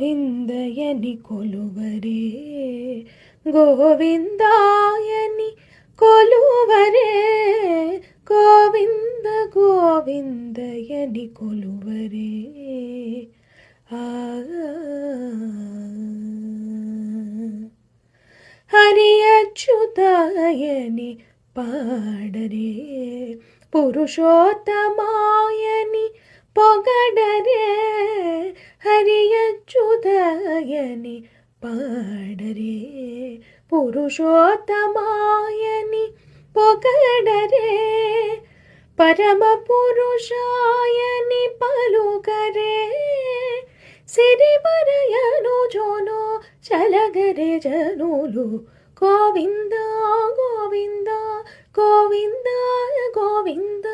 ಗೋವಿಂದಯನಿ ಕೊಲುವರೆ ಗೋವಿಂದಾಯನಿ ಕೊಲುವರೆ ಗೋವಿಂದ ಗೋವಿಂದಯನಿ ಕೊಲುವರೆ ಹರಿಯಚ್ಯುತಾಯನಿ ಪಾಡರೆ ಪುರುಷೋತ್ತಮಾಯನಿ ಪೊಗಡರೆ ಹರಿಯಚ್ಯುತಾಯನಿ ಪಾಡರೆ ಪುರುಷೋತ್ತಮಾಯನಿ ಪೊಗಡರೆ ಪರಮ ಪುರುಷಾಯನಿ ಪಲುಗರೆ ಸಿರಿಬರಯನು ಜೋನೋ ಚಲಗರೆ ಜನುಲು ಗೋವಿಂದ ಗೋವಿಂದ ಗೋವಿಂದ ಗೋವಿಂದ